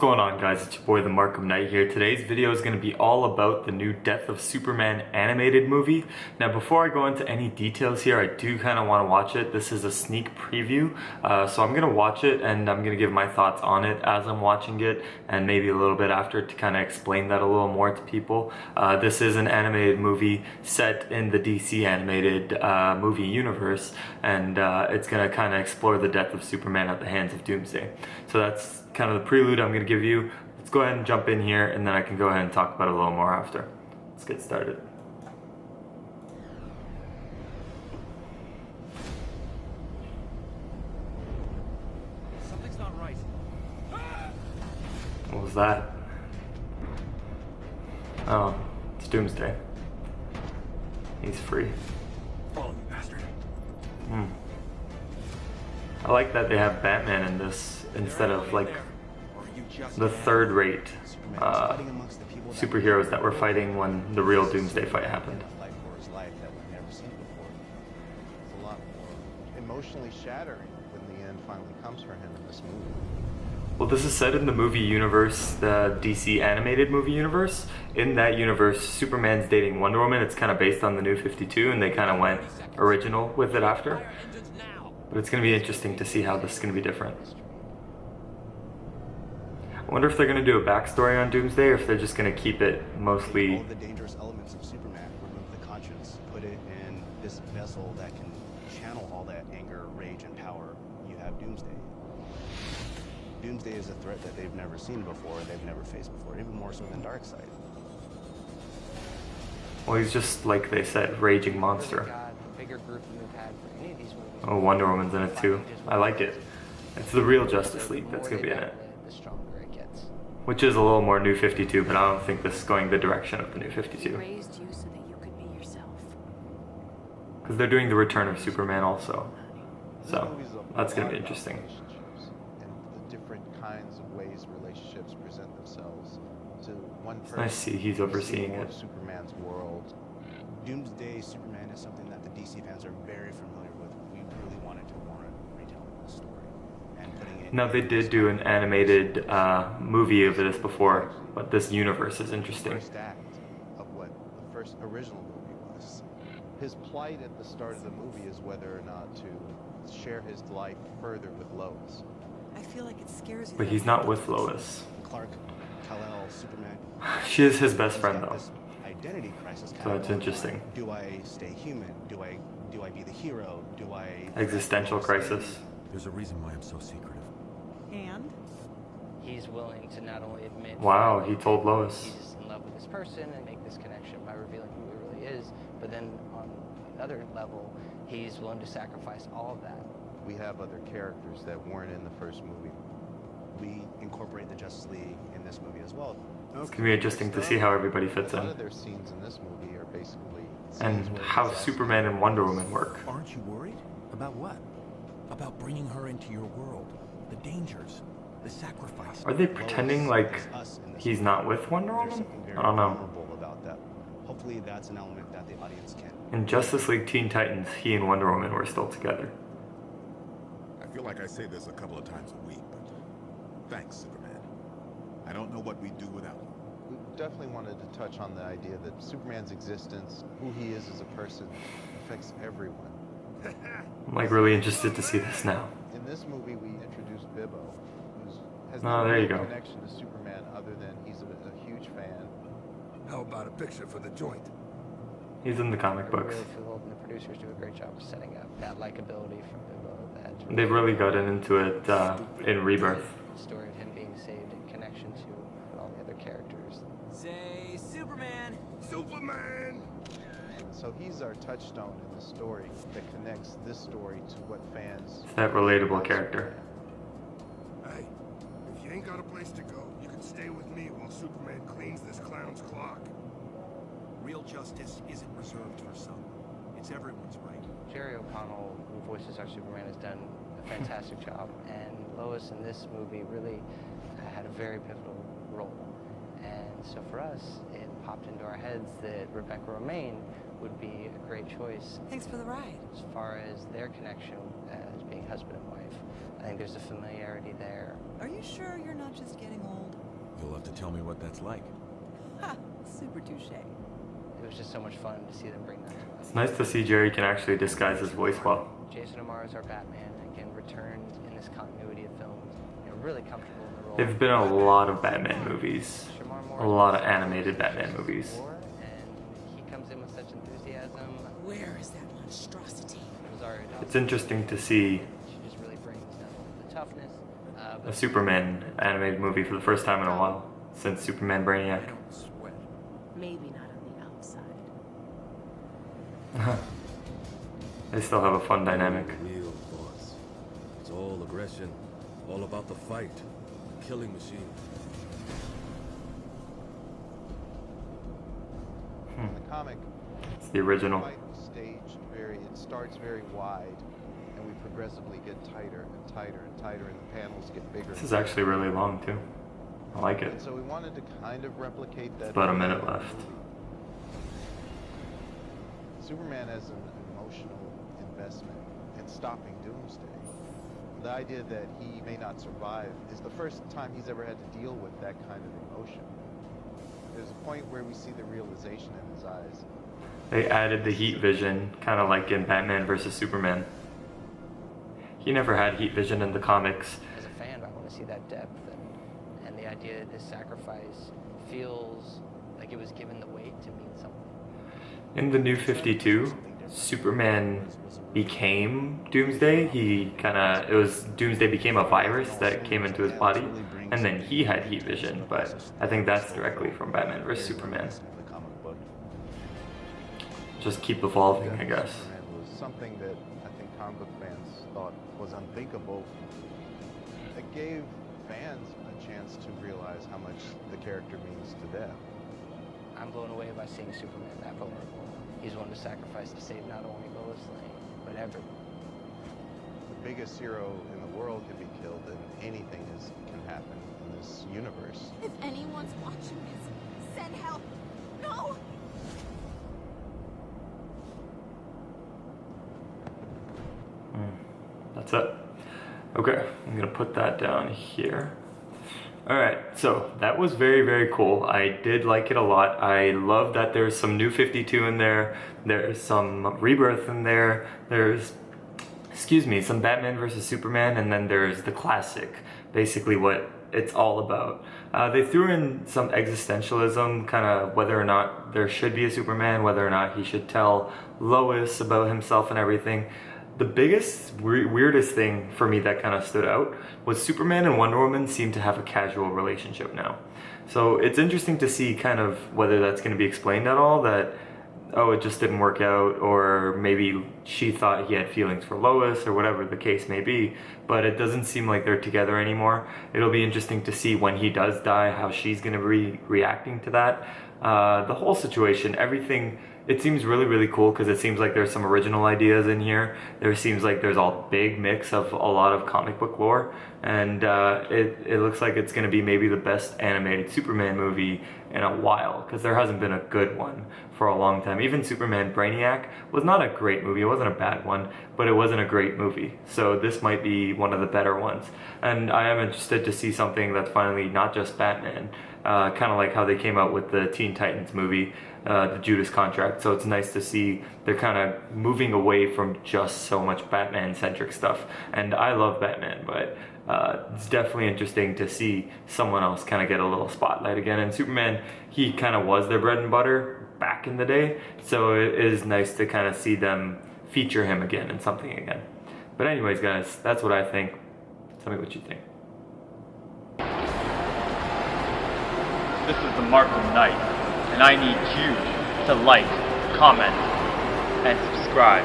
going on, guys? It's your boy the Markham Knight here. Today's video is going to be all about the new Death of Superman animated movie. Now before I go into any details here, I do kind of want to watch it. This is a sneak preview, so I'm going to watch it and I'm going to give my thoughts on it as I'm watching it and maybe a little bit after to kind of explain that a little more to people. This is an animated movie set in the DC animated movie universe, and it's going to kind of explore the death of Superman at the hands of Doomsday. So that's kind of the prelude I'm going to give you. Let's go ahead and jump in here and then I can go ahead and talk about it a little more after. Let's get started. Something's not right. What was that? Oh, it's Doomsday. He's free. Follow me, bastard. I like that they have Batman in this instead of like the third-rate superheroes that were fighting when the real Doomsday fight happened. It's a lot more emotionally shattering when the end finally comes for him in this movie. Well, this is set in the movie universe, the DC animated movie universe. In that universe, Superman's dating Wonder Woman. It's kind of based on the New 52, and they kind of went original with it after. But it's going to be interesting to see how this is going to be different. I wonder if they're going to do a backstory on Doomsday, or if they're just going to keep it mostly... All the dangerous elements of Superman, remove the conscience, put it in this vessel that can channel all that anger, rage, and power. You have Doomsday. Doomsday is a threat that they've never seen before, they've never faced before, even more so than Darkseid. Well, he's just, like they said, raging monster. Bigger group than we've had for any of these movies. Oh, Wonder Woman's in it too. I like it. It's the real Justice League that's going to be in it. The stronger it gets. Which is a little more New 52, but I don't think this is going the direction of the New 52. Raised you so that you could be yourself. Because they're doing the Return of Superman also. So, that's going to be interesting. And the different kinds of ways relationships present themselves to one person. Nice to see he's overseeing more it. of Superman's world. Doomsday Superman is something that the DC fans are very familiar with. We really wanted to warrant retelling this story and putting it. Now, they did do an animated movie of this before, but this universe is interesting. First act of what the first original movie was. His plight at the start of the movie is whether or not to share his life further with Lois. I feel like it scares you. But he's not with Lois. Clark, Kal-El, Superman. She is his best friend, though. This identity crisis. So that's interesting. Do I stay human? Do I be the hero? Do I Existential crisis. There's a reason why I'm so secretive. And? He's willing to not only admit Wow, he told Lois. he's in love with this person and make this connection by revealing who he really is, but then on another level, he's willing to sacrifice all of that. We have other characters that weren't in the first movie. We incorporate the Justice League in this movie as well. It's going to be interesting to see how everybody fits A lot in. of their scenes in this movie are basically And scenes where how he's Superman and Wonder Woman work. Aren't you worried? About what? About bringing her into your world. The dangers. The sacrifice. Are they pretending like he's not with Wonder There's Woman? something very I don't know. vulnerable about that. Hopefully that's an element that the audience can. In Justice League Teen Titans, he and Wonder Woman were still together. I feel like I say this a couple of times a week, but thanks, Superman. I don't know what we'd do without you. We definitely wanted to touch on the idea that Superman's existence, who he is as a person, affects everyone. I'm like really interested to see this now. In this movie, we introduced Bibbo, who has Oh, no there you real go. connection to Superman other than he's a huge fan. How about a picture for the joint? He's in the comic I books. really feel the producers do a great job of setting up that likability from Bibbo. That They've really gotten into it in Rebirth. the story of him being saved in connection to all the other characters. Say Superman! Superman! So he's our touchstone in the story that connects this story to what fans. It's that relatable character. Hey, if you ain't got a place to go, you can stay with me while Superman cleans this clown's clock. Real justice isn't reserved for some. It's everyone's right. Jerry O'Connell, who voices our Superman, has done a fantastic job, and Lois in this movie really had a very pivotal role. And so for us, it popped into our heads that Rebecca Romaine would be a great choice Thanks for the ride. as far as their connection as being husband and wife. I think there's a familiarity there. Are you sure you're not just getting old? You'll have to tell me what that's like. Ha! Super touche. It was just so much fun to see them bring that to life. It's nice to see Jerry can actually disguise his voice well. Jason Momoa is our Batman, again returned in this continuity of films, really comfortable in the role. There've been a lot of Batman movies, a lot of animated Batman movies. And he comes in with such enthusiasm. Where is that monstrosity? It's interesting to see She just really brings the toughness. a Superman animated movie for the first time in a while, since Superman Brainiac. I don't sweat. Maybe not on the outside. They still have a fun dynamic. Real boss. It's all aggression, all about the fight, the killing machine. In the comic, It's the original. fight stage it starts very wide, and we progressively get tighter and tighter and tighter, and the panels get bigger. This is actually really long too. I like it. And so we wanted to kind of replicate that. About a minute in the left. movie. Superman has an emotional investment in stopping Doomsday. The idea that he may not survive is the first time he's ever had to deal with that kind of emotion. There's a point where we see the realization in his eyes. They added the heat vision, kind of like in Batman vs. Superman. He never had heat vision in the comics. As a fan, I want to see that depth and the idea that this sacrifice feels like it was given the weight to mean something. In the New 52, Superman became Doomsday. Doomsday became a virus that came into his body, and then he had heat vision, but I think that's directly from Batman vs. Superman. The comic book. Just keep evolving, I guess. Superman was something that I think comic book fans thought was unthinkable. It gave fans a chance to realize how much the character means to them. I'm blown away by seeing Superman that vulnerable. He's willing to sacrifice to save not only Lois Lane, but everyone. The biggest hero in the world can be killed, and anything can happen in this universe. If anyone's watching this, send help. No! That's it. Okay, I'm gonna put that down here. Alright, so that was very, very cool. I did like it a lot. I love that there's some New 52 in there. There's some Rebirth in there. There's, some Batman vs. Superman, and then there's the classic, basically what it's all about. They threw in some existentialism, kind of whether or not there should be a Superman, whether or not he should tell Lois about himself and everything. The biggest, weirdest thing for me that kind of stood out was Superman and Wonder Woman seem to have a casual relationship now. So it's interesting to see kind of whether that's going to be explained at all, that, oh, it just didn't work out, or maybe she thought he had feelings for Lois, or whatever the case may be, but it doesn't seem like they're together anymore. It'll be interesting to see when he does die, how she's going to be reacting to that. The whole situation, everything, it seems really, really cool because it seems like there's some original ideas in here. There seems like there's a big mix of a lot of comic book lore, and it looks like it's going to be maybe the best animated Superman movie in a while, because there hasn't been a good one for a long time. Even Superman Brainiac was not a great movie. It wasn't a bad one, but it wasn't a great movie. So this might be one of the better ones. And I am interested to see something that's finally not just Batman, kind of like how they came out with the Teen Titans movie, the Judas Contract. So it's nice to see they're kind of moving away from just so much Batman-centric stuff. And I love Batman, but it's definitely interesting to see someone else kind of get a little spotlight again. And Superman, he kind of was their bread and butter back in the day, so it is nice to kind of see them feature him again in something again. But anyways, guys, that's what I think. Tell me what you think. This is the Markham Knight, and I need you to like, comment, and subscribe.